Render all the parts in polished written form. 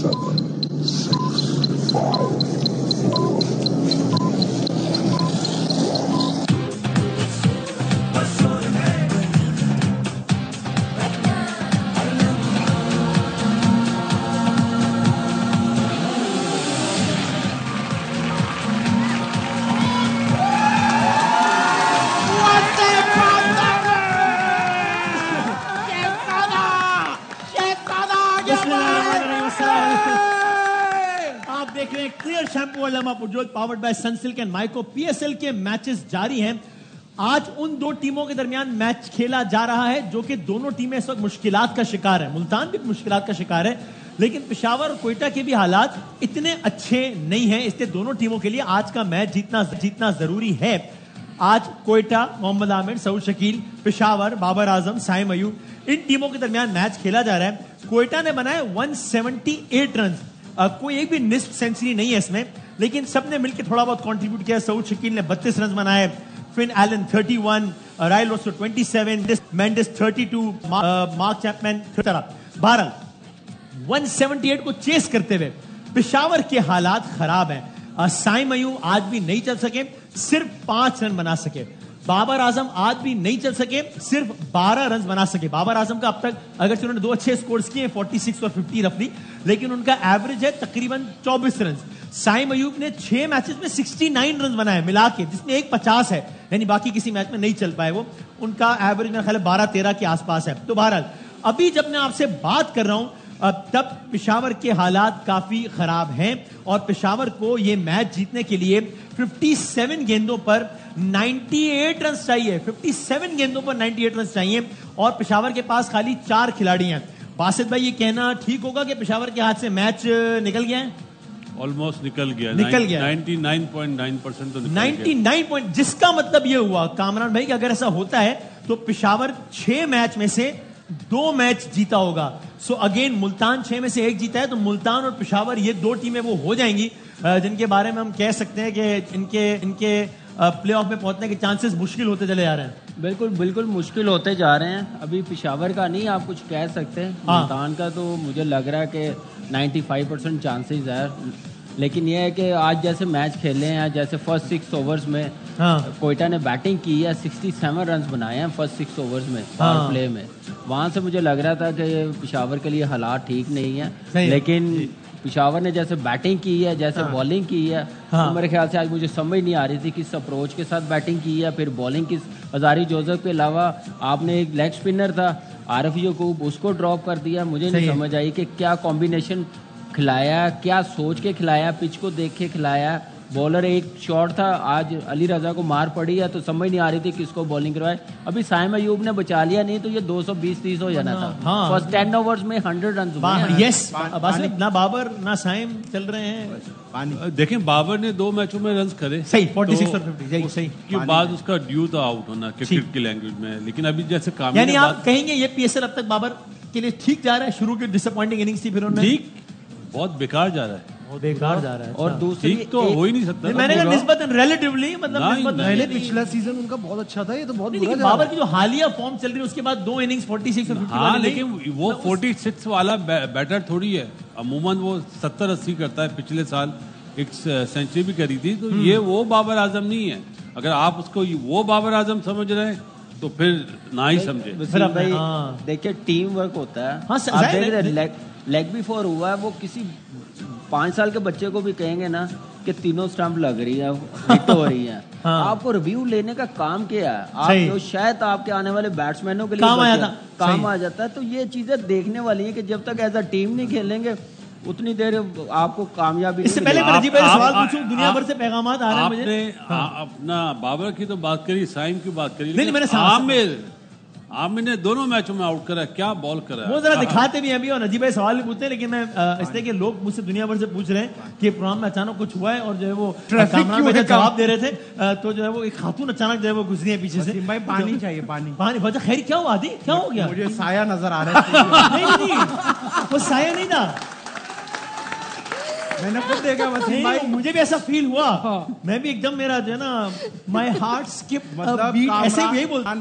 7, 6, 5, 4. आप देख रहे हैं क्लियर शैम्पू वाला पावर्ड बाय सनसिल्क एंड माइको। पीएसएल के मैचेस जारी हैं। आज उन दो टीमों के दरमियान मैच खेला जा रहा है जो कि दोनों टीमें इस वक्त मुश्किलात का शिकार है। मुल्तान भी मुश्किलात का शिकार है, लेकिन पेशावर और कोयटा के भी हालात इतने अच्छे नहीं हैं, इसलिए दोनों टीमों के लिए आज का मैच जीतना जरूरी है। आज कोयटा मोहम्मद आमिर, सऊद शकील, पेशावर बाबर आजम, साइम अयूब, इन टीमों के दरमियान मैच खेला जा रहा है। कोयटा ने बनाए 178 रन। कोई एक भी निस्फ सेंचुरी नहीं है इसमें, लेकिन सबने मिलकर थोड़ा बहुत कंट्रीब्यूट किया। सऊद शकील ने 32 रन बनाए, Finn Allen 31, Rilee Rossouw 27, Mendis 32, Mark Chapman 13। बहरहाल 178 को चेस करते हुए पेशावर के हालात खराब हैं। साइम अयूब आज भी नहीं चल सके, सिर्फ 5 रन बना सके। बाबर आजम आज भी नहीं चल सके, सिर्फ 12 रन बना सके। बाबर आजम का अब तक अगर उन्होंने 2 अच्छे स्कोर्स किए, 46 और 50 रफली, लेकिन उनका एवरेज है तकरीबन 24 रन। साइम अयूब ने 6 मैचेस में 69 रन बनाए मिला के, जिसमें एक 50 है, यानी बाकी किसी मैच में नहीं चल पाए वो। उनका एवरेज मेरा ख्याल है 12-13 के आसपास है। तो बहरहाल अभी जब मैं आपसे बात कर रहा हूं तब पेशावर के हालात काफी खराब हैं और पेशावर को यह मैच जीतने के लिए 57 गेंदों पर 98 रन चाहिए। 57 गेंदों पर 98 रन चाहिए और पेशावर के पास खाली 4 खिलाड़ी हैं। बासित भाई, ये कहना ठीक होगा कि पेशावर के हाथ से मैच निकल गया है? ऑलमोस्ट निकल गया। 99.9% तो 99 जिसका मतलब ये हुआ कामरान भाई कि अगर ऐसा होता है तो पेशावर 6 मैच में से 2 मैच जीता होगा। सो अगेन मुल्तान 6 में से 1 जीता है, तो मुल्तान और पेशावर ये 2 टीमें वो हो जाएंगी जिनके बारे में हम कह सकते हैं कि इनके प्लेऑफ में पहुंचने के चांसेस मुश्किल होते चले जा रहे हैं। बिल्कुल मुश्किल होते जा रहे हैं। अभी पेशावर का नहीं आप कुछ कह सकते, मुल्तान का तो मुझे लग रहा है कि 95% चांसेस है। लेकिन यह है कि आज जैसे मैच खेले हैं, जैसे फर्स्ट 6 ओवर्स में कोयटा ने बैटिंग की है, 67 रन बनाए हैं फर्स्ट 6 ओवर्स में पावर प्ले में। वहां से मुझे लग रहा था कि पेशावर के लिए हालात ठीक नहीं है, लेकिन पेशावर ने जैसे बैटिंग की है, जैसे बॉलिंग की है, तो मेरे ख्याल से आज मुझे समझ नहीं आ रही थी किस अप्रोच के साथ बैटिंग की है, फिर बॉलिंग किस। हजारी जोसेफ के अलावा आपने एक लेग स्पिनर था आरिफ यकूब, उसको ड्रॉप कर दिया। मुझे नहीं समझ आई कि क्या कॉम्बिनेशन खिलाया, क्या सोच के खिलाया, पिच को देख के खिलाया। बॉलर एक शॉट था, आज अली रजा को मार पड़ी है, तो समझ नहीं आ रही थी किसको बॉलिंग करवाए। अभी साइम अयूब ने बचा लिया, नहीं तो ये 220-30 हो जाना था। फर्स्ट 10 ओवर्स में 100 रन हुए। ना बाबर ना साइम चल रहे हैं। देखें, बाबर ने 2 मैचों में रन करे, सही 46 और 50, सही। के बाद उसका ड्यू था आउट होना क्रिकेट की लैंग्वेज में। लेकिन अभी जैसे काम, यानी आप कहेंगे ये पीएसएल अब तक बाबर के लिए ठीक जा रहा है? शुरू की डिसअपॉइंटिंग इनिंग्स थी, फिर उन्होंने ठीक, बहुत बेकार जा रहा है, बहुत बेकार जा रहा है। और दूसरी तो हो ही नहीं सकता। मैंने कहा निस्बतन रिलेटिवली, मतलब पहले पिछला सीजन उनका बहुत अच्छा था, ये तो बहुत बुरा। बाबर की जो हालिया फॉर्म चल रही है उसके बाद 2 इनिंग्स 46 और 50 वाली, लेकिन वो 46 वाला बैटर थोड़ी है। अमूमन वो 70-80 करता है। पिछले साल एक सेंचुरी भी करी थी। तो ये वो बाबर आजम नहीं है। अगर आप उसको वो बाबर आजम समझ रहे हैं तो फिर ना ही समझे। देखिए, टीम वर्क होता है। लेग भी 4 हुआ है, वो किसी 5 साल के बच्चे को भी कहेंगे ना कि तीनों स्टंप लग रही है, हिट हो रही है। आपको रिव्यू लेने का काम क्या है? आप शायद आपके आने वाले बैट्समैनों के लिए काम आ जाता है। तो ये चीजें देखने वाली है कि जब तक एज अ टीम नहीं खेलेंगे उतनी देर आपको कामयाबी। इससे पहले मैं अजीब सवाल पूछूं, दुनिया भर से पैगाम आ रहे हैं मुझे। अपना बाबर की तो बात करी, साइम की बात करी, नहीं मैंने आमिर ने दोनों मैचों में आउट करा, क्या बॉल करा। वो जरा दिखाते भी हैं अभी, और अजीब भाई सवाल भी पूछते हैं, लेकिन मैं इसलिए कि लोग मुझसे दुनिया भर से पूछ रहे हैं कि प्रोग्राम में अचानक कुछ हुआ है, और जो है वो कामरान भाई जवाब दे रहे थे तो जो है वो एक खातून अचानक जो है वो गुजरी है पीछे से। भाई पानी चाहिए, पानी वजह खैर क्या हुआ? आदि क्या हो गया? मुझे साया नजर आ रहा है। नहीं वो साया नहीं था। मैंने खुद देखा वसीम भाई। मुझे भी ऐसा फील हुआ। मैं भी एकदम मेरा जो है ना माय हार्ट स्किप मतलब ऐसे ही बोलता।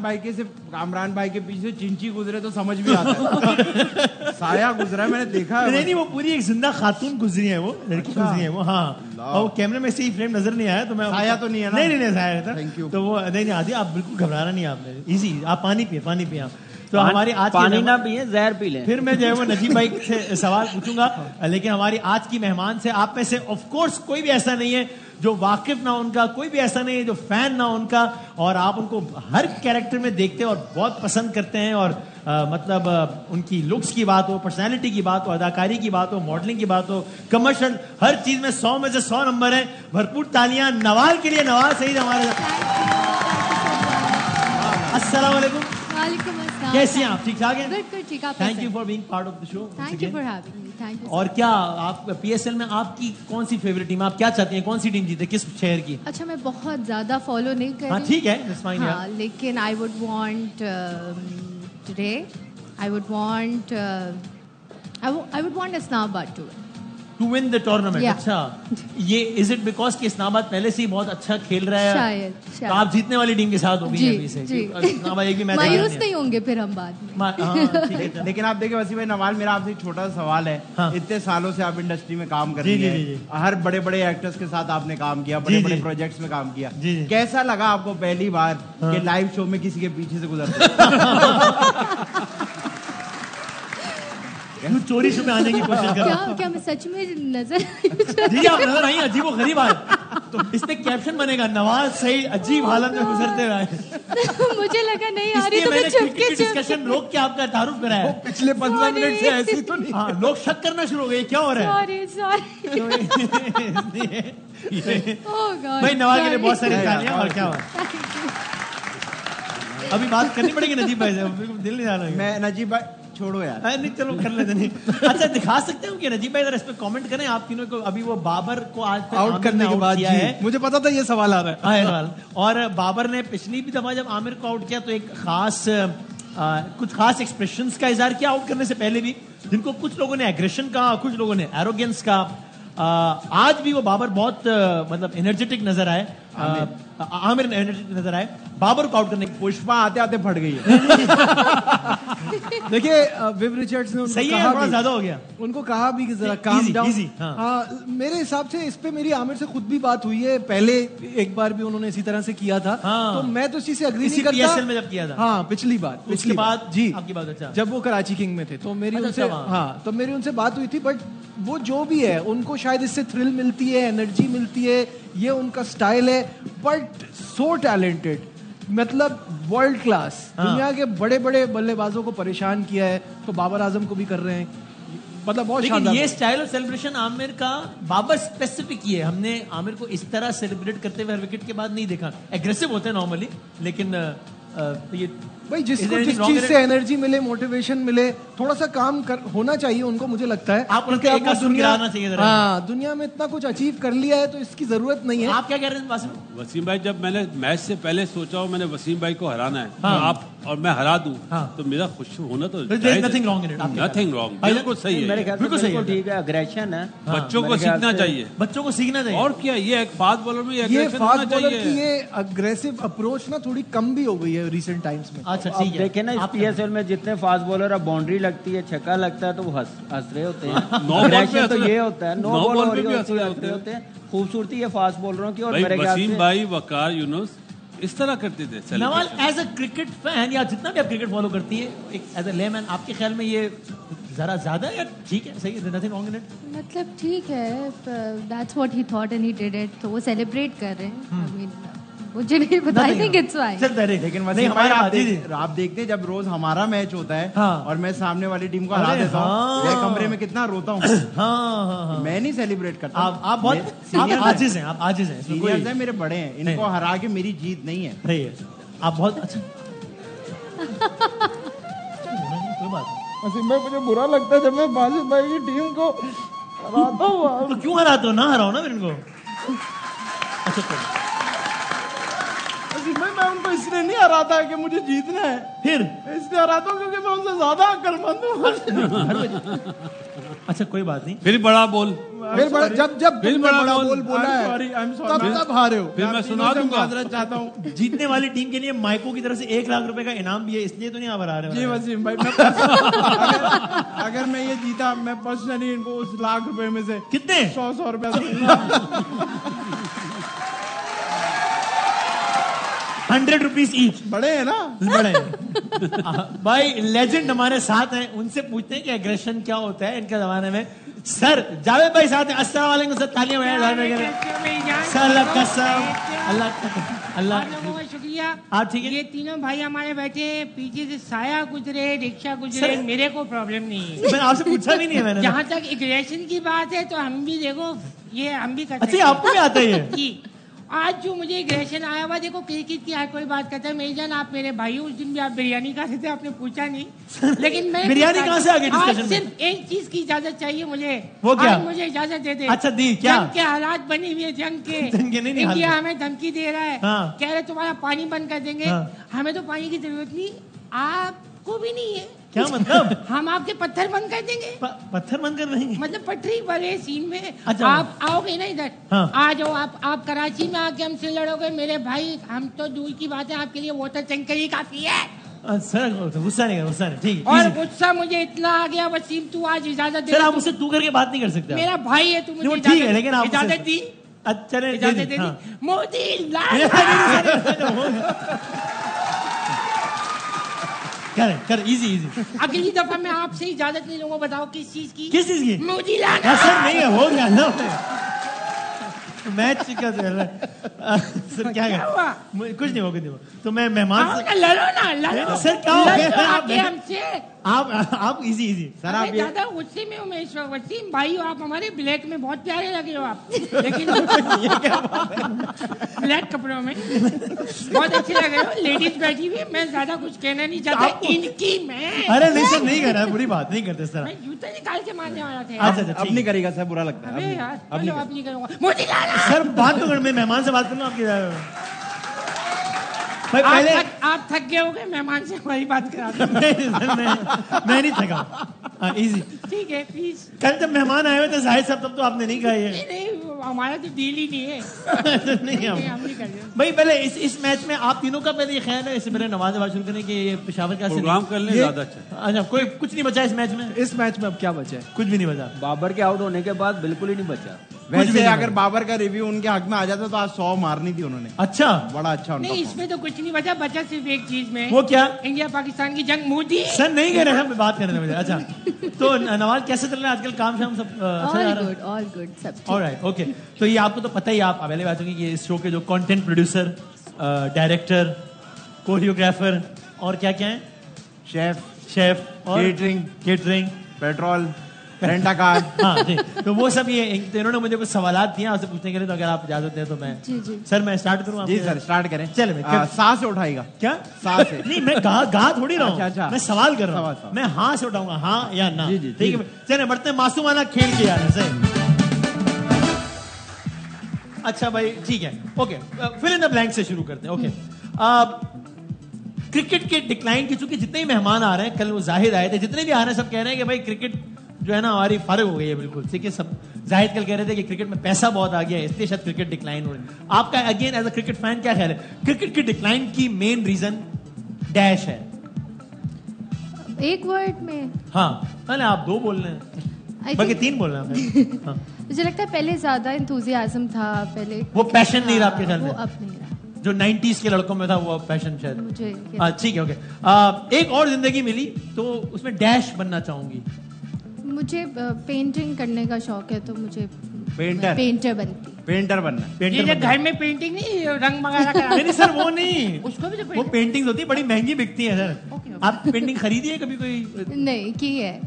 कामरान भाई के पीछे चिंची गुजरे तो समझ भी आता है। साया गुजरा है, मैंने देखा है। नहीं वो पूरी एक जिंदा खातून गुजरी है, वो लड़की गुजरी है वो। हाँ, और वो कैमरे में से ही फ्रेम नजर नहीं आया तो मैं साया तो नहीं है ना? नहीं साया था। Thank you. तो वो नहीं आदि आप बिल्कुल घबराना नहीं, आपने इजी, आप पानी पिए आप। तो हमारी आज पानी ना पिए, जहर पी लें। फिर मैं जो है वो नजीब भाई से सवाल पूछूंगा, लेकिन हमारी आज की मेहमान से आप में से ऑफ कोर्स कोई भी ऐसा नहीं है जो वाकिफ ना उनका, कोई भी ऐसा नहीं है जो फैन ना उनका, और आप उनको हर कैरेक्टर में देखते हैं और बहुत पसंद करते हैं। और मतलब उनकी लुक्स की बात हो, पर्सनालिटी की बात हो, अदाकारी की बात हो, मॉडलिंग की बात हो, कमर्शियल, हर चीज में 100 में से 100 नंबर है। भरपूर तालियां नवाल के लिए। नवाल सईद हमारे अस्सलाम वालेकुम। वालेकुम अस्सलाम। कैसी हैं आप? ठीक ठाक हैं? बिल्कुल ठीक। आप thank you for being part of the show. Thank you for having me. Thank you. और क्या आप पीएसएल में आपकी कौन सी फेवरेट टीम, आप क्या चाहती हैं, कौन सी टीम जीते, किस शहर की? अच्छा, मैं बहुत ज्यादा फॉलो नहीं कर हाँ रही। ठीक है, दैट्स फाइन यार। लेकिन I would want today I would want Islamabad to win the tournament. Yeah. अच्छा, ये इज इट बिकॉज कि इस्लामाबाद पहले से ही बहुत अच्छा खेल रहा है? शायद तो आप जीतने वाली टीम के साथ हो गई जी, अभी से। जी। इस्लामाबाद एक भी मैच मायूस नहीं होंगे फिर हम बाद में। हाँ, ठीक है। लेकिन आप देखिए वसीम भाई, नवाल, मेरा आपसे एक छोटा सा सवाल है। हाँ। इतने सालों से आप इंडस्ट्री में काम कर जी, रही जी, हैं, जी। हर बड़े बड़े एक्टर्स के साथ आपने काम किया, बड़े बड़े प्रोजेक्ट्स में काम किया। जी, जी। कैसा लगा आपको पहली बार कि लाइव शो में किसी के पीछे से गुजरते? क्यों चोरी छुपे आने की कोशिश कर रहा हूँ? क्या मैं सच में नजर जी आप नजर आई, अजीब और गरीब आए। तो इस पे कैप्शन बनेगा, नवाज सही अजीब हालत में गुजरते हुए। मुझे लगा नहीं आ रही इसलिए तो मैं मैंने चुपके डिस्कशन रोक के आपका तारुफ कराया। पिछले 15 मिनट से ऐसी तो नहीं। हाँ, लोग शक करना शुरू हो गए, क्या हो रहा है? Sorry oh God. भाई नवाज के लिए बहुत सारी तालियां। और क्या हुआ? अभी बात करनी पड़ेगी नजीब भाई से, बिल्कुल दिल नहीं आ रहा है। मैं नजीब भाई छोड़ो यार। नहीं चलो कर लेते नहीं। अच्छा, दिखा सकते हो कि नजीब भाई इस पे कमेंट करें आप तीनों को। अभी वो बाबर को आज तक आउट करने के बाद किया है। मुझे पता था ये सवाल आ रहा है। सवाल। और बाबर ने पिछली भी दफा जब आमिर को आउट किया तो एक खास कुछ खास एक्सप्रेशंस का इजहार किया आउट करने से पहले भी, जिनको कुछ लोगों ने एग्रेशन कहा, कुछ लोगों ने एरोगेंस कहा। आज भी वो बाबर बहुत मतलब एनर्जेटिक नजर आए। आमिर एनर्जेटिक नजर आए। बाबर को आउट करने की पुष्पा आते आते फट गई है। देखिए विव रिचर्ड्स ने उनको सही है, कहा थोड़ा भी, ज्यादा हो गया। उनको कहा भी कि जरा काम Easy, डाउन। easy, हाँ। हाँ, मेरे हिसाब से इस पे मेरी आमिर से खुद भी बात हुई है, पहले एक बार भी उन्होंने इसी तरह से किया था। हाँ। तो मैं तो इसी से अग्री इसी नहीं करता। PSL में जब किया था। हाँ, पिछली बार। उसके बाद जी आपकी बात। अच्छा, जब वो कराची किंग में थे तो मेरी अच्छा, उनसे अच्छा, वहाँ। हाँ, तो मेरी उनसे बात हुई थी। बट वो जो भी है, उनको शायद इससे थ्रिल मिलती है, एनर्जी मिलती है, ये उनका स्टाइल है। बट सो टैलेंटेड, मतलब वर्ल्ड क्लास, हाँ। दुनिया के बड़े बड़े बल्लेबाजों को परेशान किया है, तो बाबर आजम को भी कर रहे हैं। मतलब बहुत लेकिन शानदार। ये स्टाइल ऑफ सेलिब्रेशन आमिर का बाबर स्पेसिफिक ही है। हमने आमिर को इस तरह सेलिब्रेट करते हुए हर विकेट के बाद नहीं देखा। एग्रेसिव होते हैं नॉर्मली, लेकिन ये भाई जिसको Is there जिस anything wrong चीज in से it? एनर्जी मिले, मोटिवेशन मिले, थोड़ा सा काम होना चाहिए उनको, मुझे लगता है। आप उनके क्योंकि एक अब आंसू गिराना चाहिए जरा। हाँ, दुनिया में इतना कुछ अचीव कर लिया है तो इसकी जरूरत नहीं है। आप क्या कह रहे हैं वासिम? वसीम भाई, जब मैंने मैच से पहले सोचा हो मैंने वसीम भाई को हराना है, हाँ। तो आप और मैं हरा दूं, हाँ। तो मेरा खुश होना तो There is nothing wrong in it, आप नथिंग रॉन्ग, भाई, बिल्कुल सही मेरे है। ख्याल से बिल्कुल सही बिल्कुल है। ठीक है, अग्रेशन है। बच्चों को मेरे ख्याल सीखना से- चाहिए। बच्चों को सीखना चाहिए। और क्या, ये एक फास्ट बॉलर में ये एग्रेशन होना फास्ट बॉलर की चाहिए। ये अग्रेसिव अप्रोच ना थोड़ी कम भी हो गई है रिसेंट टाइम्स में। अच्छा अब ठीक है। देखे ना, इस आप- पीएसएल में जितने फास्ट बॉलर, अब बाउंड्री लगती है, छक्का लगता है तो वो हंस रहे होते हैं। नो बॉल पे Aggression तो हंस- ये होता है, नो नो बॉल बॉल हो पे रही भी होती है, हंस रहे होते हैं। खूबसूरती है फास्ट बॉलरों की। और भाई मेरे ख्याल वसीम से भाई, वकार, यूनुस इस तरह करते थे नवाल celebration। As a cricket fan या जितना भी आप क्रिकेट फॉलो करती है, एक एज अ लेमैन, आपके ख्याल में ये जरा ज्यादा है या ठीक है, सही है, नथिंग रॉन्ग इन इट? मतलब ठीक है, that's what he thought and he did it, तो वो सेलिब्रेट कर रहे हैं। आई मीन मुझे नहीं पता, आई थिंक इट्स फाइन। चलता है। लेकिन नहीं, वसीम भाई, हमारा आप जी, जी। आप देखते हैं जब रोज हमारा मैच होता है हाँ। और मैं सामने वाली टीम को हरा अरे देता हूँ, हाँ। मैं कमरे में कितना रोता हूँ। हाँ हाँ हाँ। मैं नहीं सेलिब्रेट करता। आप बहुत आप आजिज हैं, आप आजिज हैं, इसमें कोई सीनियर्स हैं, मेरे बड़े हैं, इनको नहीं। हरा के मेरी जीत नहीं है। सही है। आप बहुत अच्छा कोई बात नहीं। वसीम भाई, मुझे बुरा लगता है जब मैं बासित भाई की टीम को हराता हूँ। तो क्यों हराते हो? ना हराओ ना फिर इनको। अच्छा कोई वसीम भाई, मैं उनको इसलिए नहीं हराता कि मुझे जीतना है, फिर इसलिए हराता हूँ क्योंकि मैं उनसे ज्यादा अक्लमंद हूँ। अच्छा कोई बात नहीं। फिर बड़ा बोल। फिर बड़ा जब फिर तुमने बड़ा बड़ा बोल- बोल बोला है तब हारे हो। फिर मैं सुना दूंगा। माजरत चाहता हूँ। जीतने वाली टीम के लिए माइको की तरफ से 1 लाख रुपए का इनाम भी है, इसलिए तो नहीं आप हरा रहे जी हो। वसीम भाई अगर मैं ये जीता मैं पर्सनली इनको उस लाख रुपए में से कितने? 100 रुपया दूंगा। 100 रुपीज ईच। बड़े हैं ना। बड़े भाई लेजेंड हमारे साथ हैं, उनसे पूछते हैं कि एग्रेशन क्या होता है इनके जमाने में। सर जावेद भाई साथ हैं, अस्सलाम वालेकुम सर, तालियां बजाएं जावेद भाई के लिए। सर अल्लाह कसम, अल्लाह आप लोगों का शुक्रिया। आप ठीक है? ये तीनों भाई हमारे बैठे हैं, पीछे से साया गुजरे, रिक्शा गुजरे, सर- मेरे को प्रॉब्लम नहीं है। मैंने आपसे पूछा भी नहीं है मैंने। जहाँ तक इग्रेशन की बात है तो हम भी देखो ये हम भी कर अच्छा सकते ये आपको भी आता है ये? जी आज जो मुझे इग्रेशन आया हुआ, देखो क्रिकेट की हर कोई बात करता है। मेरी जान आप मेरे भाई हो, उस दिन भी आप बिरयानी खा रहे थे, आपने पूछा नहीं। लेकिन मैं बिरयानी कहाँ से आ गई डिस्कशन आज में? सिर्फ एक चीज की इजाजत चाहिए मुझे। वो क्या? आज मुझे इजाजत दे दे। अच्छा दी क्या? जंग के हालात बनी हुई है, जंग के जंग के नहीं इंडिया हालात। हमें धमकी दे रहा है। हाँ। कह रहे तुम्हारा पानी बंद कर देंगे। हाँ। हमें तो पानी की जरूरत नहीं, आपको भी नहीं है। क्या मतलब? हम आपके पत्थर बंद कर देंगे। पत्थर बंद कर देंगे? मतलब पटरी वाले सीन में अच्छा। आप आओगे ना इधर। हाँ। आ जाओ आप कराची में आके हमसे लड़ोगे मेरे भाई, हम तो दूर की बात है, आपके लिए वाटर टैंकर ही काफी है। सर गुस्सा नहीं कर, गुस्सा नहीं, ठीक और है। गुस्सा मुझे इतना आ गया वसीम, तू आज इजाजत दे। सर आप मुझसे तू करके बात नहीं कर सकते आप। मेरा भाई है, तू नहीं, वो मुझे ठीक है लेकिन आप इजाजत दी। अच्छा नहीं, इजाजत दे दे दी, हाँ। दी। मोदी लाल कर इजी इजी। अगली दफा मैं आपसे इजाजत नहीं लूंगा, बताओ किस चीज की? किस चीज की? मोदी लाना। सर नहीं है, हो गया ना मैच का सर क्या हुआ? कुछ नहीं होगा, तो मैं मेहमान आओ ना, लड़ो ना, लड़ो। सर क्या हो गया? लड़ो आप आके हमसे। आप इजी इजी सर अबे आप ये दादा गुस्से में हूँ मैं इस वक्त। वसीम भाई हो आप हमारे, ब्लैक में बहुत प्यारे लगे हो आप, लेकिन ब्लैक कपड़ों में बहुत अच्छे लग रहे हो। लेडीज बैठी हुई है, मैं ज्यादा कुछ कहना नहीं चाहता इनकी मैं। अरे नहीं सर नहीं कर रहा, बुरी बात नहीं करते सर। मैं जूते निकाल के मारने वाला था। अच्छा अब नहीं करेगा सर, बुरा लगता अबे है। यार चलो आप नहीं करूंगा। मोदी लाला। सर बात तो कर, मैं मेहमान से बात कर लूँ आपकी। भाई पहले आप थक गए होगे, मेहमान से हमारी बात करा दो। नहीं, सर, मैं नहीं थका। इजी। ठीक है प्लीज। कल जब मेहमान आए हुए थे जाहिद साहब, तब तो आपने नहीं खाई है। नहीं हमारा तो डील ही नहीं है। नहीं हम हम नहीं कर रहे। भाई पहले इस मैच में आप तीनों का पहले ये ख्याल है, इससे पहले नवाज शुरू करें कि ये पेशावर का प्रोग्राम कर लें, ज्यादा अच्छा। अच्छा कोई कुछ नहीं बचा इस मैच में? इस मैच में अब क्या बचा है? कुछ भी नहीं बचा। बाबर के आउट होने के बाद बिल्कुल ही नहीं बचा। वैसे अगर बाबर का रिव्यू उनके हक में आ जाता तो आज 100 मारनी थी उन्होंने। अच्छा बड़ा अच्छा उनका नहीं इसमें तो कुछ नहीं बचा, बचा सिर्फ एक चीज में। वो क्या? इंडिया पाकिस्तान की जंग। मोदी सर नहीं कह रहे हैं, बात कर रहे हैं मुझे। अच्छा तो नवाज कैसे चल रहा है आजकल, काम शाम सब ऑल गुड सब ठीक। Alright okay. तो ये आपको तो पता ही, आप पहले बात होगी कि इस शो के जो कंटेंट प्रोड्यूसर, डायरेक्टर, कोरियोग्राफर और क्या क्या है, शेफ और केटरिंग पेट्रोल, रेंटा कार। हाँ जी, तो वो सब ये तो इन्होंने मुझे कुछ सवालात दिए आपसे पूछने के लिए, तो अगर आप इजाजत दें तो मैं जी जी सर मैं स्टार्ट करूँ? जी सर स्टार्ट करें। चले मैं सा से उठाएगा। क्या सा से? नहीं मैं गा थोड़ी रहा हूँ। अच्छा। मैं सवाल कर रहा हूँ। सवाल। मैं हाँ से उठाऊंगा, हाँ या ना। जी, जी, ठीक है चले बढ़ते हैं मासूमाना खेल के यार से। अच्छा भाई ठीक है okay, fill in the blank से शुरू करते हैं। ओके क्रिकेट के डिक्लाइन की, चूंकि जितने ही मेहमान आ रहे हैं, कल वो जाहिद आए थे, जितने भी आ रहे हैं सब कह रहे हैं कि भाई क्रिकेट जो है ना हमारी फारिग हो गई है बिल्कुल। ठीक है सब जाहिद कल कह रहे थे कि क्रिकेट में पैसा बहुत आ गया है, इसलिए शायद क्रिकेट डिक्लाइन हो रही है। आपका again as a cricket fan क्या ख्याल है, क्रिकेट की डिक्लाइन की मेन रीजन डैश है? एक वर्ड में हाँ पहले आप 2 बोल रहे हैं, I बाकी think- 3 बोल रहे हैं। हाँ। मुझे लगता है पहले ज्यादा इंथुजियाज्म था पहले। वो पैशन नहीं रहा आपके ख्याल वो में? अब नहीं रहा जो 90s के लड़कों में था वो पैशन शायद। मुझे। हाँ ठीक है ओके। एक और जिंदगी मिली तो उसमें डैश बनना चाहूंगी। मुझे पेंटिंग करने का शौक है, तो मुझे पेंटर बनती। पेंटर बनना। पेंटर ये जो बनना। घर में पेंटिंग नहीं, रंग वगैरह करा नहीं सर वो नहीं, उसको भी तो वो पेंट- पेंटिंग्स होती है, बड़ी महंगी बिकती है सर। Okay, okay. आप पेंटिंग खरीदी है कभी कोई? नहीं की है,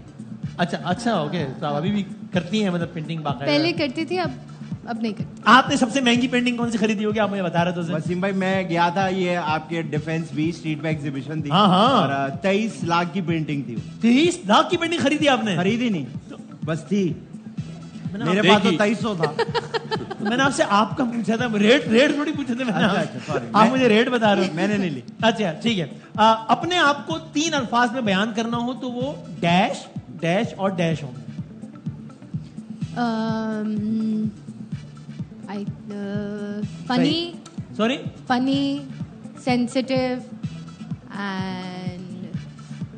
अच्छा ओके, तो आप अभी भी करती हैं मतलब पेंटिंग बाकायदा? पहले करती थी, अब नहीं करती। आपने सबसे महंगी पेंटिंग कौन सी खरीदी होगी, आप मुझे बता रहे थे उसे? वसीम भाई मैं गया था, ये आपके डिफेंस वी स्ट्रीट पे एग्जीबिशन थी। हाँ, हाँ। और 23 लाख की पेंटिंग थी वो। 23 लाख की पेंटिंग खरीदी आपने? खरीदी नहीं, बस थी। मैंने मेरे आप- पास तो देखी। 2300 था। मैंने आपसे आपका पूछा था, रेट थोड़ी पूछे थे मैंने। अच्छा, sorry। आप मैं- मुझे रेट बता रहे हो। मैंने नहीं ली। अच्छा ठीक है। अपने आप को 3 अल्फाज में बयान करना हो तो वो डैश, डैश और डैश होंगे। funny, sensitive and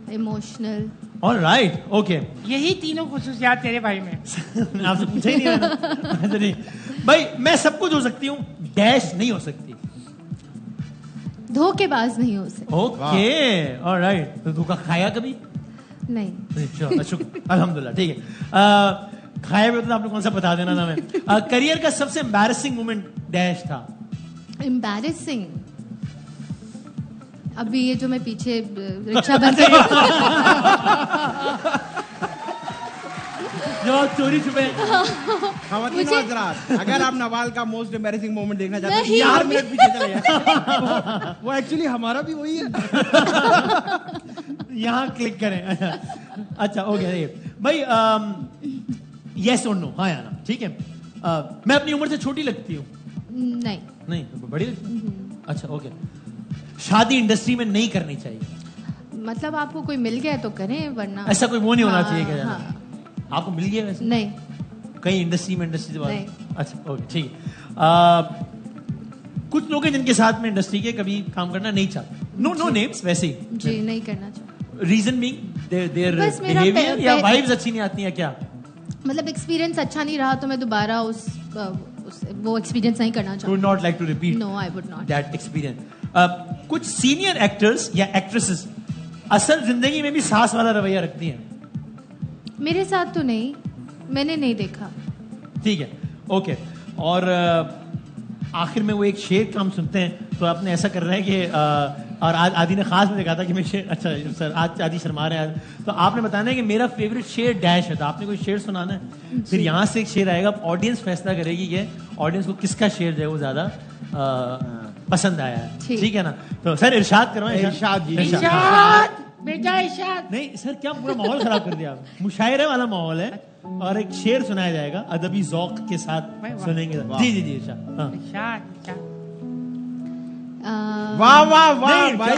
emotional. All right, okay. यही तीनों खुसूसियात तेरे भाई में। आपसे पूछा ही नहीं मैंने। नहीं भाई, मैं सब कुछ हो सकती हूँ, डैश नहीं हो सकती। धोखेबाज नहीं हो सकती। Okay, alright. तो धोखा खाया कभी? नहीं। शुक्र, अल्हम्दुलिल्लाह, ठीक है। खाया भी तो आपने कौन सा बता देना था मैं। करियर का सबसे एम्बैरेसिंग मोमेंट डैश था। एम्बैरेसिंग, अभी ये जो मैं पीछे रिक्शा बन रही हूँ, जो आप चोरी छुपे। अगर आप नवाल का मोस्ट एम्बैरेसिंग मोमेंट देखना चाहते हैं, 4 मिनट पीछे चले जाए। वो एक्चुअली हमारा भी वही है। यहाँ क्लिक करें। अच्छा, ओके भाई, यस और नो, हाँ या ना, ठीक है। मैं अपनी उम्र से छोटी लगती हूँ? नहीं, बड़ी लगती हूँ। अच्छा, ओके। शादी इंडस्ट्री में नहीं करनी चाहिए? मतलब आपको कोई मिल गया तो करें, वरना ऐसा कोई वो नहीं होना चाहिए क्या? हाँ। आपको मिल गया वैसे? नहीं। कहीं इंडस्ट्री से बात? नहीं। अच्छा, ओके, ठीक है। कुछ लोग हैं जिनके साथ में इंडस्ट्री के कभी काम करना नहीं चाहते। नो नेम्स, वैसे ही जी नहीं करना चाहते। रीजन बीइंग देयर बिहेवियर या वाइब्स अच्छी नहीं आती है क्या? मतलब एक्सपीरियंस अच्छा नहीं रहा तो मैं दोबारा वो एक्सपीरियंस नहीं करना चाहूँ। Would not like to repeat. No, I would not. That experience. कुछ सीनियर एक्टर्स या एक्ट्रेसेस असल जिंदगी में भी सास वाला रवैया रखती हैं? मेरे साथ तो नहीं, मैंने नहीं देखा। ठीक है, ओके। और आखिर में वो एक शेर का हम सुनते हैं, तो आपने ऐसा कर रहा है कि और आज आदि ने खास में देखा था कि मैं शेर, अच्छा सर आज आदि शर्मा रहे हैं, तो आपने बताना है कि मेरा फेवरेट शेर डैश है, तो आपने कोई शेर सुनाना है, फिर यहाँ से एक शेर आएगा, ऑडियंस फैसला करेगी कि ऑडियंस को किसका शेर जो है वो ज्यादा पसंद आया है। ठीक है ना? तो सर इरशाद करवाएं। इरशाद जी। इरशाद बेटा, इरशाद। नहीं सर, क्या पूरा माहौल खराब कर दिया आपने। मुशायरे वाला माहौल है और एक शेर सुनाया जाएगा अदबी ज़ौक़ के साथ सुनेंगे। जी जी जी इरशाद। हाँ। इरशाद। वाह वाह वाह भाई,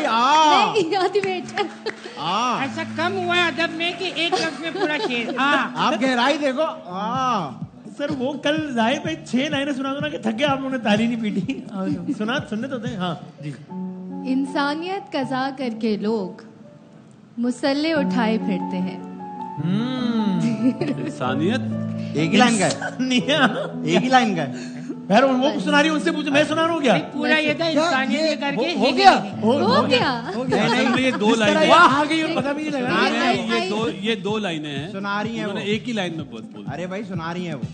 ऐसा कम हुआ है अदब में कि एक लफ्ज में पूरा शेर। आप गहराई देखो। सर वो कल जाहिर भाई 6 लाइनें सुना दो ना कि थक गए आप लोगों ने, ताली नहीं पीटी। सुनने तो दें। हाँ जी। इंसानियत कज़ा करके लोग मुसल्ले उठाए फिरते हैं। इंसानियत एक ही लाइन का है। एक ही लाइन का है। फिर वो सुना रही, उनसे पूछो, मैं सुना रहा हूँ क्या? पूरा ये था इंसानियत करके हो गया। नहीं, ये 2 लाइनें आ गई और पता भी नहीं लगा। ये 2 लाइनें हैं, सुना रही हैं। उन्होंने एक ही लाइन में बोल। अरे भाई सुना रही हैं वो।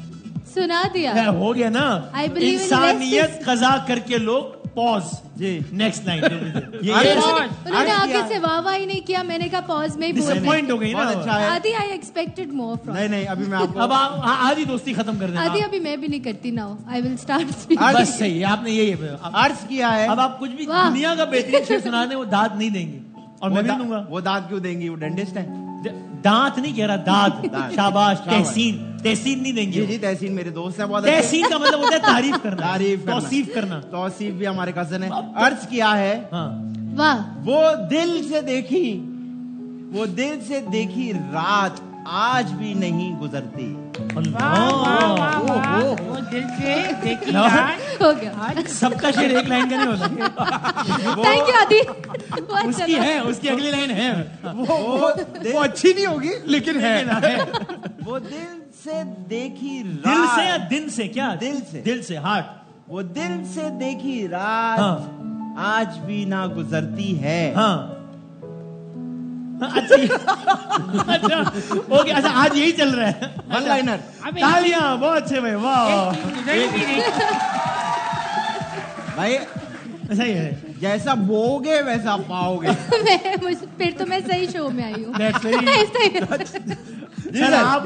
सुना दिया। हो गया ना। इंसानियत कज़ा करके लोग पॉज जी नेक्स्ट लाइन। उन्होंने आगे से वाह ही नहीं किया, मैंने कहा पॉज में ही बोल डिसअपॉइंट हो गई ना। अच्छा है। आदि आई एक्सपेक्टेड मोर फ्रॉम। नहीं अभी मैं आपको अब आधी दोस्ती खत्म कर देना। आदि अभी मैं भी नहीं करती नाउ, आई विल स्टार्ट। बस सही है, आपने यही अर्ज किया है। अब आप कुछ भी दुनिया का बेहतरीन शेर सुना दें, वो दाद नहीं देंगे और मैं भी दूंगा। वो दाद क्यों देंगी? वो डेंटिस्ट है। दांत नहीं कह रहा, दाद। शाबाश। तहसीन नहीं देंगे। जी तहसीन मेरे दोस्त है बहुत। तहसीन का मतलब होता है तारीफ करना, तौसीफ करना। तौसीफ भी हमारे कजन है। अर्ज किया है। वाह। वो दिल से देखी रात आज भी नहीं गुजरती। वो दिल से देखी रात हो गया। सबका शेर एक लाइन का नहीं होता। थैंक यू आदि। उसकी है, उसकी अगली लाइन है। वो अच्छी नहीं होगी लेकिन है। वो दिल से देखी रात। दिल से या दिन से? क्या दिल से हार्ट। वो दिल से देखी रात आज भी ना गुजरती है। हाँ अच्छा ओके। अच्छा आज यही चल रहा है। One liner. तालियां, बहुत अच्छे भाई, वाह भाई। सही है, जैसा बोगे वैसा पाओगे। फिर तो मैं सही शो में आई हूँ। सर आप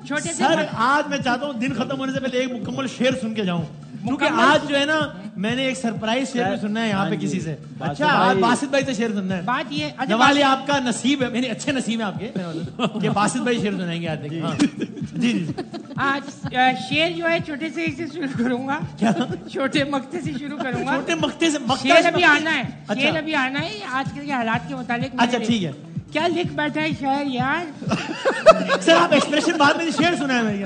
छोटे सर आज मैं चाहता हूँ दिन खत्म होने से पहले एक मुकम्मल शेर सुन के जाऊं, क्योंकि आज जो है ना मैंने एक सरप्राइज शेर भी सुनना है यहाँ पे किसी से। अच्छा आज बासित भाई से शेर सुनना है। बात ये जवाली आपका नसीब है, मेरे अच्छे नसीब है आपके कि बासित भाई शेर सुनाएंगे आज देखिए। हाँ जी जी। आज शेर जो है छोटे से इसे शुरू करूंगा। क्या? छोटे मक्ते से शुरू करूंगा। छोटे मक्ते से? शेर अभी आना है। शेर अभी आना है आजकल के हालात के मुताबिक। अच्छा ठीक है। क्या लिख बैठा है शायर यार? सर आप एक्सप्रेशन बाद में शेर सुना है मेरे।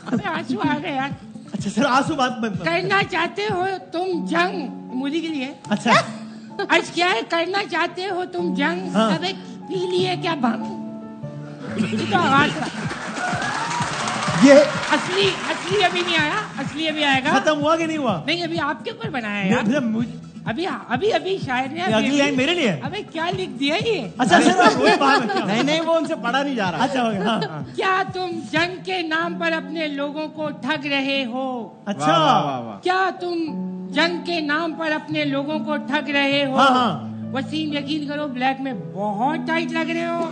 अबे आंसू आ गए यार। अच्छा सर आंसू बात करना चाहते हो तुम जंग मूली के लिए। अच्छा आज क्या है, करना चाहते हो तुम जंग, हाँ। अबे पी लिए क्या भंग। तो आवाज ये असली अभी नहीं आया, असली अभी आएगा। खत्म हुआ कि नहीं हुआ? नहीं अभी आपके ऊपर बनाया है यार। अभी शायर ने अगली लाइन मेरे लिए। अबे क्या लिख दिया ये। अच्छा सर वही बात है क्या? नहीं वो उनसे पढ़ा नहीं जा रहा। अच्छा हो गया हाँ। क्या तुम जंग के नाम पर अपने लोगों को ठग रहे हो। अच्छा वाह, वाह, वाह, वाह। क्या तुम जंग के नाम पर अपने लोगों को ठग रहे हो। हाँ, हाँ। वसीम यकीन करो ब्लैक में बहुत टाइट लग रहे हो।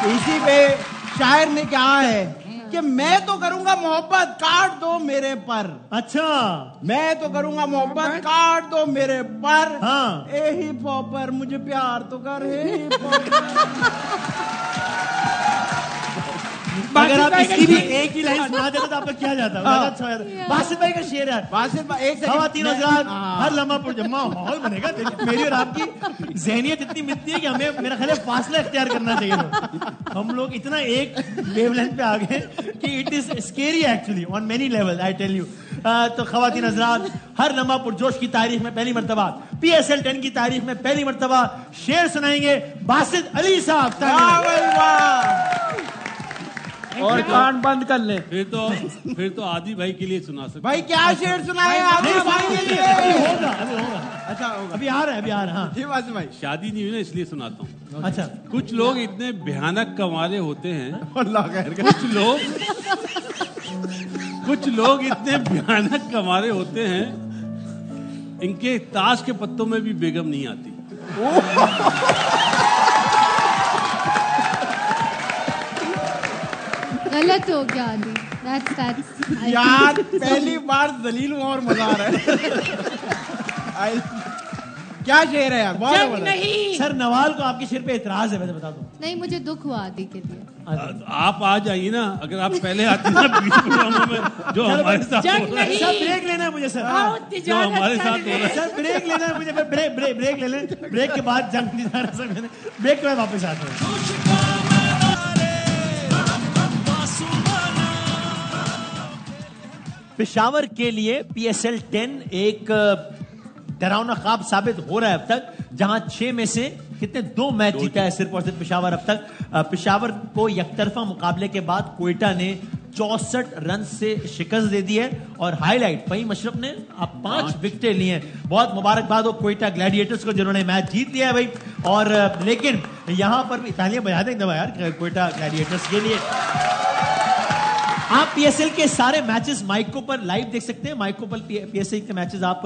इसी पे शायर ने कहा है कि मैं तो करूंगा मोहब्बत, काट दो मेरे पर। अच्छा मैं तो करूंगा मोहब्बत, काट दो मेरे पर। हाँ। ए हिप हॉपर मुझे प्यार तो कर, हे हिप हॉपर। अगर आप इसकी भी एक ही लाइन सुना देते तो आपका क्या जाता? ज्यादा अच्छा हो जाता। बासित भाई का शेर है। बासित भाई एक खवातीन हज़रात, हर लम्हा पुरजम्मा माहौल बनेगा। मेरी और आपकी ज़हनियत इतनी मिलती है कि हमें मेरा ख्याल है फासला इख्तियार करना चाहिए था। हम लोग इतना एक वेवलेंथ पे आ गए कि it is scary actually on many level I tell you. तो खवातीन हज़रात, हर लम्हा पुरजोश की तारीख में पहली मर्तबा, PSL 10 की तारीख में पहली मर्तबा शेर सुनाएंगे बासित अली साहब। और कान बंद कर ले। फिर तो आदि भाई के लिए सुना सकते। भाई क्या शेर सुनाए आदिल भाई के लिए। होगा अभी होगा। अच्छा होगा, अभी आ रहा है हाँ। जी बासित भाई। शादी नहीं हुई ना इसलिए सुनाता हूँ। अच्छा कुछ लोग इतने भयानक कमाले होते हैं, अल्लाह खैर करे। कुछ लोग इतने भयानक कमारे होते हैं, इनके ताश के पत्तों में भी बेगम नहीं आती। गलत हो गया आदि। That's यार पहली बार दलील हुआ और मजा आ रहा है। क्या शेर है यार, बहुत जंग जबरदस्त। नहीं। सर नवाल को आपके शेर पे इतराज है, वैसे बता दूं। नहीं, मुझे दुख हुआ आदि के लिए। आप आ जाइए ना, अगर आप पहले आते ना बीच प्रोग्रामों में जो हमारे साथ जंग हो रहा है। नहीं। सर ब्रेक लेना है मुझे सर। आओ, जो तिजारत हमारे कर साथ हो ले। रहा है। सर ब्रेक लेना है मुझे। ब्रेक ले लें। ब्रेक के बाद जंग नहीं जाना सर। मैंने ब्रेक के बाद वापस आते हैं। पेशावर के लिए PSL 10 एक डरावना ख्वाब साबित हो रहा है अब तक, जहां 6 में से कितने 2 मैच जीता है सिर्फ और सिर्फ पेशावर अब तक। पेशावर को यकतरफा मुकाबले के बाद कोयटा ने 64 रन से शिकस्त दे दी है और हाईलाइट फहीम अशरफ ने अब 5 विकेटें ली हैं। बहुत मुबारकबाद हो कोयटा ग्लैडिएटर्स को जिन्होंने मैच जीत लिया है भाई। और लेकिन यहां पर भी तालियां बजा दें एक दफा यार कोयटा ग्लैडिएटर्स के लिए। आप PSL के सारे मैचेस माइको पर लाइव देख सकते हैं। माइको पर PSL के मैचेस आप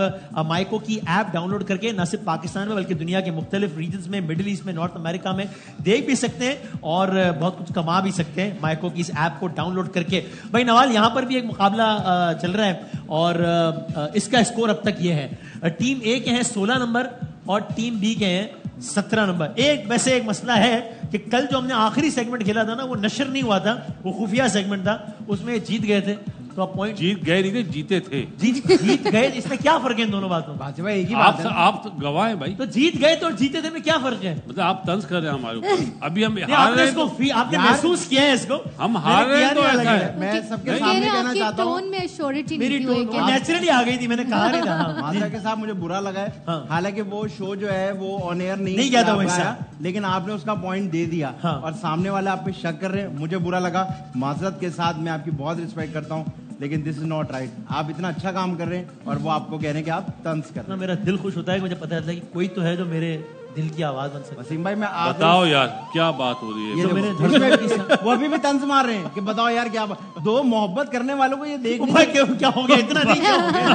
माइको की ऐप डाउनलोड करके न सिर्फ पाकिस्तान में बल्कि दुनिया के मुख्तलिफ रीजन्स में, मिडिल ईस्ट में, नॉर्थ अमेरिका में देख भी सकते हैं और बहुत कुछ कमा भी सकते हैं माइको की इस ऐप को डाउनलोड करके। भाई नवाल, यहाँ पर भी एक मुकाबला चल रहा है और इसका स्कोर अब तक ये है। टीम A के हैं 16 नंबर और टीम B के हैं 17 नंबर। वैसे एक मसला है कि कल जो हमने आखिरी सेगमेंट खेला था ना, वो नशर नहीं हुआ था, वो खुफिया सेगमेंट था, उसमें जीत गए थे। तो आप पॉइंट जीत गए नहीं थे, जीते थे। जीत गए, इसमें क्या फर्क है इन दोनों बातों में? बासित भाई एक ही बात है। आप तो गवाह हैं भाई। तो जीत गए तो जीते थे में क्या फर्क है? मतलब आप तंज कर रहे हैं हमारे ऊपर। अभी हम नहीं, हार आपने रहे इसको हैं तो आपने महसूस किया है इसको? हम हार रहे हैं तो ऐसा है। मैं सबके कह सामने रहे हैं कहना आपकी चाहता हूँ, टोन में श्योरिटी मेरी नहीं हुई टोन क्या? नेचुरली आ गई थी, मैंने कहा नहीं था। हाँ, माता के साथ मुझे बुरा लगा है। हाँ। हालांकि वो शो जो है वो ऑन एयर नहीं गया था चला वैसा। पाया, लेकिन आपने उसका पॉइंट दे दिया। हाँ। और सामने वाले आप पे शक कर रहे हैं, मुझे बुरा लगा। माजरत के साथ मैं आपकी बहुत रिस्पेक्ट करता हूँ, लेकिन दिस इज नॉट राइट। आप इतना अच्छा काम कर रहे हैं और वो आपको कह रहे हैं कि आप तंज कर रहे ना मेरा दिल खुश होता है कि मुझे पता चलता है कि कोई तो है जो मेरे दिल की आवाज बन हैं। सकता वसीम भाई मैं आप बताओ यार क्या बात हो रही है। ये जो देखो, मेरे इसमें वो अभी भी तंज मार रहे हैं कि बताओ यार क्या दो मोहब्बत करने वालों को ये देख है। नहीं भाई क्या हो गया? इतना नहीं, क्या हो गया?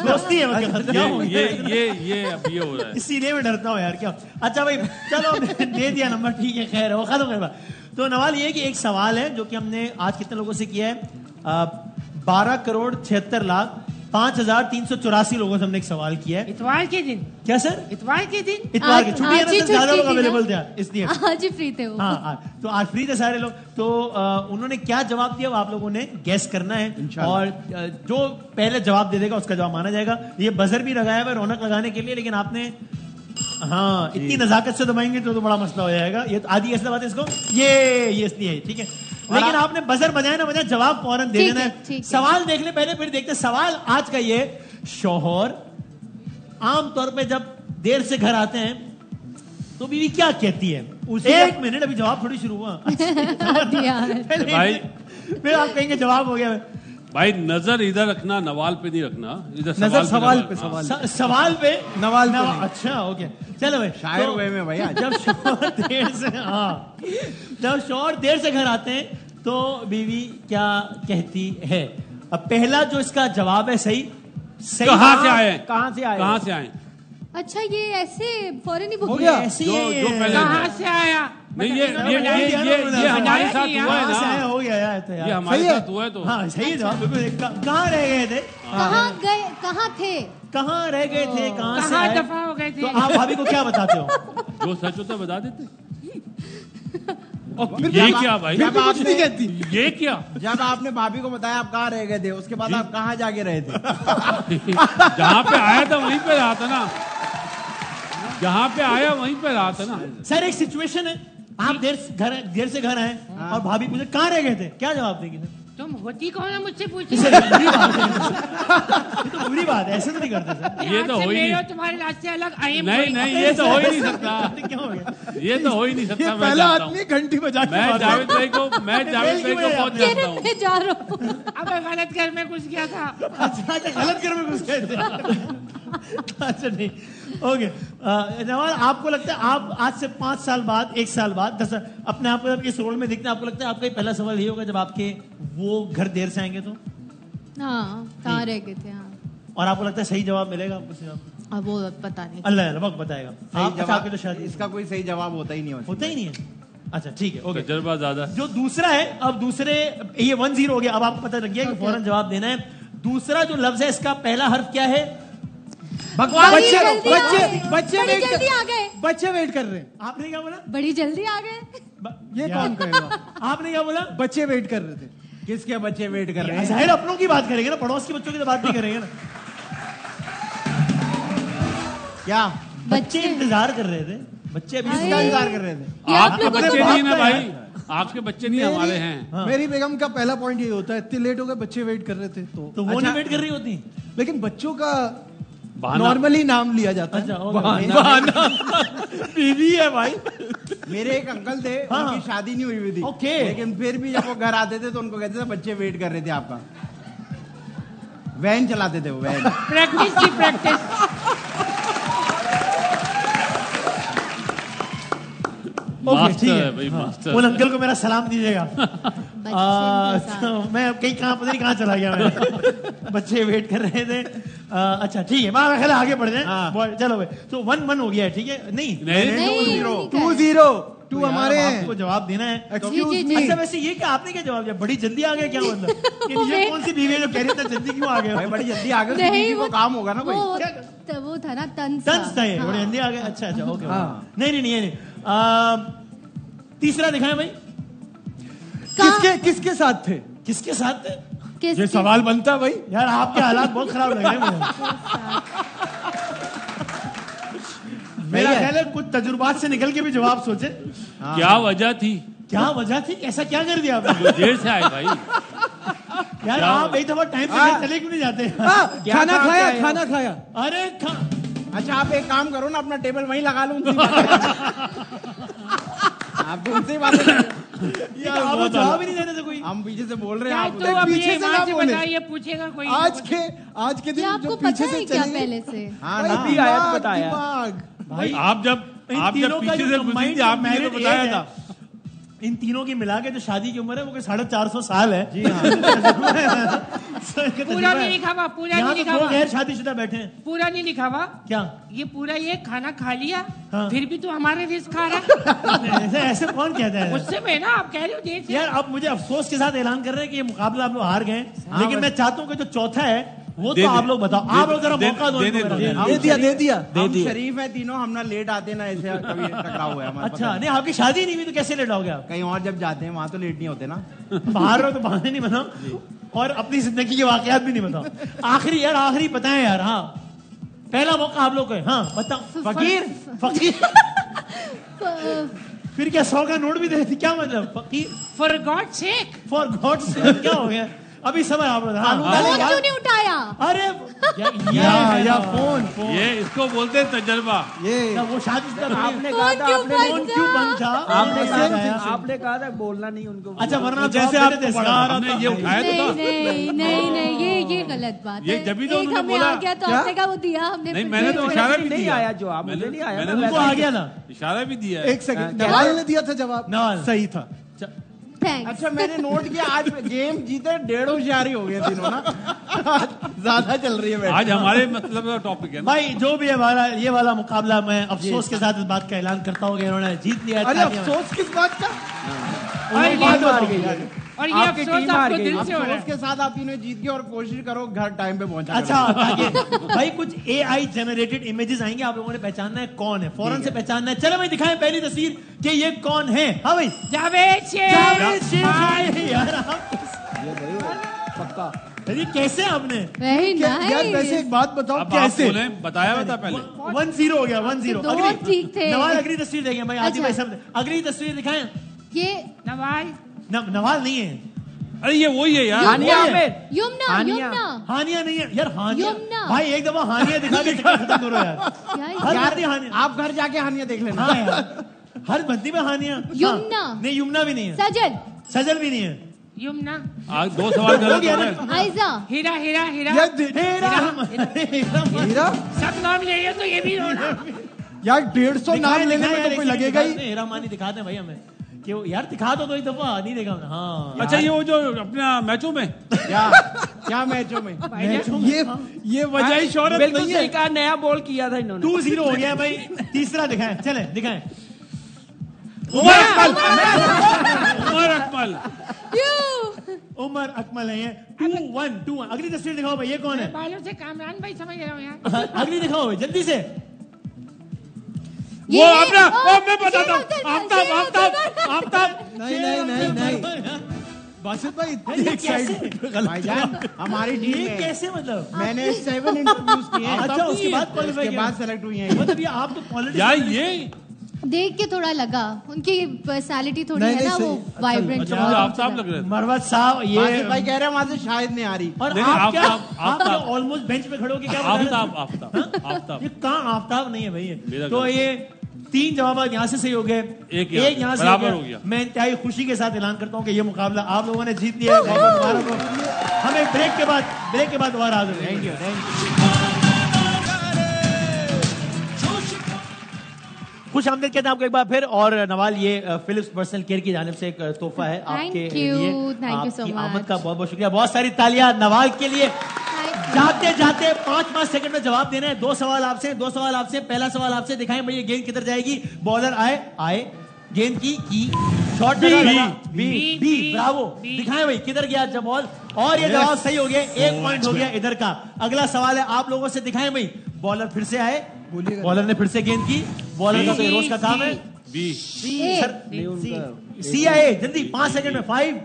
दोस्ती है मतलब, क्या हो गया? ये अब ये हो रहा है। इसीलिए मैं डरता हूँ यार। क्या अच्छा भाई, चलो दे दिया नंबर, ठीक है, खैर वो खत्म कर। तो नवाल, ये कि एक सवाल है जो कि हमने आज कितने लोगों से किया है, 12,76,05,384 लोगों से हमने एक सवाल किया है। इतवार के दिन। क्या सर? इतवार के दिन। इतवार की छुट्टी है ना आज ही सर, ज्यादा छुट्टी लोग थी ना? अवेलेबल थे इसलिए। आज ही फ्री थे वो। हाँ, तो आज फ्री थे सारे लोग। तो उन्होंने क्या जवाब दिया वो आप लोगों ने गैस करना है और जो पहले जवाब दे देगा उसका जवाब माना जाएगा। ये बजर भी लगाया हुआ है रौनक लगाने के लिए, लेकिन आपने हाँ, इतनी नजाकत से दबाएंगे तो बड़ा मसला हो जाएगा। ये तो आदि ऐसे बात है इसको, ये इसलिए है, ठीक है। लेकिन आपने बजर बजाया ना बजाया, जवाब फौरन दे देना है। सवाल देख ले पहले, फिर देखते। सवाल आज का ये, शौहर आमतौर पे जब देर से घर आते हैं तो बीवी क्या कहती है? एक मिनट, अभी जवाब थोड़ी शुरू हुआ। भाई फिर आप कहेंगे जवाब हो गया। भाई नजर इधर रखना, नवाल पे नहीं रखना। इधर नजर सवाल पे, सवाल पे नवाल पे। अच्छा ओके, चलो भाई, शायर हुए में भैया। जब शौहर देर से, हाँ, जब शौहर देर से घर आते हैं तो बीवी क्या कहती है? अब पहला जो इसका जवाब है सही कहाँ से आए? कहाँ से आए? अच्छा, ये ऐसे फौरन ही हो गया। ऐसे जो पहले कहाँ से आया? नहीं, ये हमारे साथ हुआ है कहाँ से आया? ना, हो गया यार, तो ये यार हमारे सही है। साथ हुआ है तो। हाँ सही है जवाब, बिल्कुल। कहाँ रह गए थे? कहाँ गए, कहाँ थे? कहाँ रह गए थे? कहाँ से कहाँ आए? दफा हो गए थे? तो आप भाभी को क्या बताते हो? जो सच होता है बता देते। फिर ये क्या भाई? फिर भी कुछ नहीं कहती। ये क्या? जब आपने भाभी को बताया आप कहाँ रह गए थे, उसके बाद आप कहाँ जाके रहे थे? जहाँ पे आया था वहीं पे रहा था ना, जहाँ पे आया वहीं पे रहा था ना। सर एक सिचुएशन है, आप देर से घर आए और भाभी पूछे कहाँ रह गए थे, क्या जवाब देगी? तुम होती कौन है मुझसे पूछे? ये तो बुरी बात है, ऐसे तो नहीं करते सर। ये तो हो ही नहीं। तुम्हारे रास्ते अलग आई। नहीं, ये तो हो ही नहीं सकता। क्या हो गया? ये तो हो ही नहीं सकता। ये मैं पहला जानता हूँ। आदमी घंटी बजा के मैं मार रहा है। जावेद भाई को बहुत जानता हूँ। मैं जा रहा हूँ। अब मैं गलत घर में घुस गया था। अच्छा, गलत कर में घुस गए थे। अच्छा नहीं, ओके। नवाल, आपको लगता है आप आज से 5 साल बाद, 1 साल बाद, 10 अपने आप को जब इस रोल में देखते हैं, आपको लगता है आपका पहला सवाल ये होगा जब आपके वो घर देर से आएंगे तो? हाँ, कहाँ रह गए थे? हाँ, और आपको लगता है सही जवाब मिलेगा आपको? अब वो पता नहीं। अल्लाह वक्त बताएगा। आप आपके तो शायद इसका कोई सही जवाब होता ही नहीं होता ही नहीं है। अच्छा ठीक है, ओके। तजुर्बा ज्यादा। जो दूसरा है, अब दूसरे, ये 1-0 हो गया। अब आपको पता लग गया कि फौरन जवाब देना है। दूसरा जो लफ्ज है, इसका पहला हर्फ क्या है? भगवान। बड़ी बच्चे जल्दी आ बच्चे गए। बच्चे बड़ी वेट जल्दी आ कर, गए। बच्चे वेट कर रहे हैं। आपने क्या बोला? बड़ी जल्दी आ गए। ये कौन कहेगा? आपने क्या बोला? बच्चे वेट कर रहे थे। किसके बच्चे वेट कर रहे हैं? जाहिर अपनों की बात करेंगे ना, पड़ोस के बच्चों की तो बात नहीं करेंगे ना। क्या बच्चे इंतजार कर रहे थे, बच्चे अभी किसका इंतजार कर रहे थे? ये आप आपके लोगों बच्चे को नहीं ना बाप का भाई, आपके बच्चे नहीं हमारे हैं। मेरी बेगम का पहला पॉइंट ये होता है, इतने लेट हो गए, बच्चे वेट कर रहे थे। तो वो नहीं वेट कर रही होती। लेकिन बच्चों का बहाना। नॉर्मली नाम लिया जाता है। अच्छा, बीवी है भाई। मेरे एक अंकल थे, हाँ। उनकी शादी नहीं हुई थी। ओके। लेकिन फिर भी जब वो घर आते थे तो उनको कहते थे बच्चे वेट कर रहे थे आपका। वैन चलाते थे वो, वैन। प्रैक्टिस की प्रैक्टिस। ओके ठीक है है भाई, मास्टर। उन अंकल को मेरा सलाम दीजिएगा। तो मैं कहीं कहाँ पता नहीं कहाँ चला गया मैं। बच्चे वेट कर रहे थे। अच्छा ठीक है, मैं ख्याल आगे बढ़ जाए। चलो भाई, तो 1-1 हो गया है, ठीक है? नहीं, नहीं, 2-0 2 हमारे हैं। आपको जवाब देना है। Excuse जी, जी, me। अच्छा वैसे ये क्या, आपने क्या जवाब दिया? बड़ी जल्दी आ गया क्या मतलब? ये कौन सी बीवी है जो कह रही है जल्दी क्यों आ गए? भाई बड़ी जल्दी आ गए, उसकी बीवी को काम होगा ना कोई। वो था ना तंज था ये, बड़ी जल्दी आ गए। अच्छा ओके। हाँ। नहीं। तीसरा दिखाएं भाई। किसके साथ थे? किसके साथ थे? ये सवाल बनता है भाई। यार आपके हालात बहुत खराब लग रहे हैं मुझे। मेरा ख्याल है कुछ तजुर्बात से निकल के भी जवाब सोचे। क्या वजह थी? क्या वजह थी? ऐसा क्या कर दिया आपने? देर से आए भाई। यार आप एक दफा टाइम से चले क्यों नहीं जाते? खाना खाया। अरे अच्छा आप एक काम करो ना, अपना टेबल वहीं लगा लो। आप उनसे बात यार आप जवाब ही नहीं देने से कोई। हम पीछे से बोल रहे हैं आप। तो अब पीछे ये से वहाँ ना से बोले। बताइए, पूछेगा कोई। आज के दिन आपको जो पता पीछे से है क्या चले पहले से? हाँ भाई, ना। भी आया तो दिमाग, बताया। दिमाग। भाई आप जब पीछे से गुजरी थी, आपने तो बताया था। इन तीनों की मिला के जो शादी की उम्र है वो 450 साल है। जी हाँ। पूरा नहीं लिखा हुआ, पूरा नहीं लिखा हुआ। गैर शादीशुदा बैठे हैं। पूरा नहीं लिखा हुआ। क्या ये पूरा ये खाना खा लिया, हाँ। फिर भी तू हमारे रिस्क खा रहा। ऐसे कौन कहता है? उससे मैं ना, आप कह रहे हो देर से। यार अब मुझे अफसोस के साथ ऐलान कर रहे हैं कि ये मुकाबला आप लोग हार गए, लेकिन मैं चाहता हूँ कि जो चौथा है वो तो आप लोग बताओ। आप लोग जरा मौका दो। दे दिया। हम शरीफ है तीनों, हम ना लेट आते ना, ऐसे कभी टकराव हुआ है हमारा। अच्छा नहीं, आपकी शादी नहीं हुई तो कैसे लेट आओगे आप? कहीं और जब जाते हैं वहां तो लेट नहीं होते ना। बाहर रहो तो बहाने नहीं बनाओ, और अपनी जिंदगी के वाकयात भी नहीं बताओ। आखिरी बताएं यार। हाँ, पहला मौका आप लोग को है। हाँ बताओ। फकीर फकीर फिर क्या 100 का नोट भी दे, क्या मतलब फकीर? For God sake, for God से क्या हो गया? अभी समय आप लोग। हाँ, फोन क्यों नहीं उठाया? अरे या फोन ये इसको बोलते हैं तजर्बा। ये वो शादी आपने कहा था फोन क्यों बंद था? आपने कहा था बोलना नहीं उनको। अच्छा, वरना आप जैसे जवाब आपको देते थे, पढ़ा, हमने ये उठाया तो था। नहीं, ये गलत बात है। ये जब भी तो एक उन्होंने हमें बोला। आ गया तो आपने कहा वो दिया हमने। नहीं, मैंने तो इशारा भी नहीं दिया। आया जवाब, मुझे नहीं आया। मैंने उनको आ गया ना इशारा भी दिया है। एक सेकंड, नवाल ने दिया था जवाब, नवाल। सही था। थैंक्स। अच्छा, मैंने नोट किया आज गेम जीते 1.5 होशियारी हो गए तीनों ना। ज्यादा चल रही है आज हमारे मतलब टॉपिक है ना। भाई जो भी है हमारा ये वाला मुकाबला, मैं अफसोस के साथ इस बात का ऐलान करता हूँ कि इन्होंने जीत लिया। अरे अफसोस किस बात का? और ये आपकी अफसोस टीम हार आपको गई। दिल से हो रहा अफसोस है। के साथ आप तीनों जीत गए और कोशिश करो घर टाइम पे पहुंचा। अच्छा, आगे भाई कुछ AI जनरेटेड इमेजेस आएंगे, आप लोगों ने पहचानना है कौन है, फौरन से पहचानना है। चलो भाई दिखाएं पहली तस्वीर कि ये कौन है। हाँ भाई, जावेद शेख। जावेद शेख। यार आप पक्का ये कैसे आपने वेरी यार वैसे नाइस। एक बात बताओ, अब आप कैसे? बोले, बताया बता पहले। 1-0 हो गया, 1-0। तो वो ठीक थे। नवाल अगली तस्वीर देखें भाई, आदि अच्छा। भाई सब अगली तस्वीर दिखाएं। ये नवाज नवाल नहीं है, अरे ये वही है यार। हानिया वो है। आमिर। युमना, हानिया। युमना। हानिया नहीं है यार, हानिया यमुना। भाई एक दफा हानिया दिखा के चक्कर खत्म करो यार। हर यार, बंदी हानिया। आप घर जाके हानिया देख लेना। हाँ यार, हर बंदी में हानिया। यमुना। हाँ, नहीं यमुना भी नहीं है, सजल, सजल भी नहीं है। युमना, आज 2 सवाल गलत हो गए। आयजा, हीरा हीरा हीरा। यार हीरा सब नाम ले रहे हो तो ये भी लो ना। यार 150 नाम लेने में तो कोई लगेगा ही। हीरा मानी दिखाते हैं भाई हमें कि यार दिखा दो एक दफा, नहीं देखा हमने। हाँ अच्छा, ये वो जो अपना मैचों में क्या मैचों में ये वजह ही शोहरत बिल्कुल नहीं सही है। कहा, नया बॉल किया था इन्होंने। 2-0 हो गया भाई। तीसरा दिखाएं, चले दिखाएं। उमर अकमल। उमर अकमल है ये। 2-1 अगली तस्वीर दिखाओ भाई, ये कौन है? बालों से कामरान भाई समझ रहा हूँ यार। अगली दिखाओ भाई जल्दी से। वो अपना, वो मैं बताता हूँ, आफ्ताब। नहीं बासित भाई ये एक साइड कैसे? पे गलत। भाईजान हमारी टीम ये में कैसे मतलब? मैंने 7 इंटरव्यूज किए हैं। अच्छा, उसके बाद qualify उसके किया। बाद सेलेक्ट हुई हैं। मतलब ये आप तो पॉलिटिक्स यार ये देख के थोड़ा लगा, उनकी पर्सनालिटी थोड़ी नहीं, है ना, नहीं, वो सही। वाइब्रेंट। अच्छा, मुझे आफ्ताब लग रहा है। मरवत साहब ये बासित भाई कह रहे हैं वहां से शायद नहीं आ रही। और नहीं, आप क्या आफ्ताब। आप ऑलमोस्ट बेंच पे खड़े होके क्या बता रहे थे? आफ्ताब। ये कहाँ आफ्ताब नहीं है भाई ये। मेरा तो गलत। ये 3 जवाब यहाँ से सही हो गए, एक यहाँ से, से बराबर हो गया। मैं इंतहाई खुशी के साथ ऐलान करता हूँ कि ये मुकाबला आप लोगों ने जीत लिया है। बहुत बहुत मुबारक हो। हमें ब्रेक के बाद दोबारा हाजिर होंगे। Thank you. खुश आमदीद कहते हैं आपको एक बार फिर। और नवाल, ये फिलिप्स पर्सनल केयर की जानिब से एक तोहफा है आपके लिए। Thank you so आपकी much. आमद का बहुत बहुत शुक्रिया। बहुत सारी तालियां नवाल के लिए। जाते जाते 5-5 सेकंड में जवाब देना है। 2 सवाल आपसे। पहला सवाल आपसे, दिखाएं भैया गेंद किधर जाएगी। बॉलर आए गेंद की शॉट बी ब्रावो। दिखाएं भाई किधर गया जब बॉल। और ये जवाब सही हो गया, 1 पॉइंट हो गया इधर का। अगला सवाल है आप लोगों से, दिखाएं भाई बॉलर फिर से आए, बॉलर ने फिर से गेंद की। बॉलर का तो ये रोज का काम है। बी। सी आए जल्दी 5 सेकंड में। 5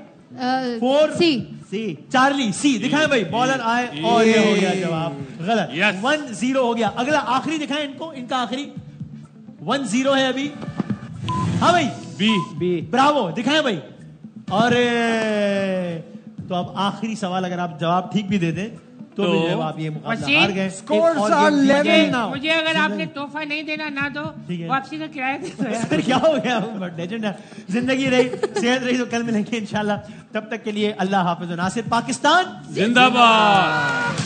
4 सी, चार्ली सी। दिखाएं भाई बॉलर आए और ये हो गया जवाब गलत। Yes. 1-0 हो गया। अगला आखिरी दिखाएं इनको, इनका आखिरी 1-0 है अभी। हाँ भाई बी। ब्रावो, दिखाएं भाई। और तो अब आखिरी सवाल अगर आप जवाब ठीक भी दे दें तो भी जो आप ये मुकाबला वसीम, हार गए। scores एक और are गेम जीत level गए। now. मुझे अगर आपने तोहफा नहीं देना ना दो, ठीक है। वापसी का किराया दे दो यार। फिर क्या हो गया? बट लेजेंड है। जिंदगी रही, सेहत रही तो कल मिलेंगे इंशाल्लाह। तब तक के लिए अल्लाह हाफिज। नासिर पाकिस्तान जिंदाबाद।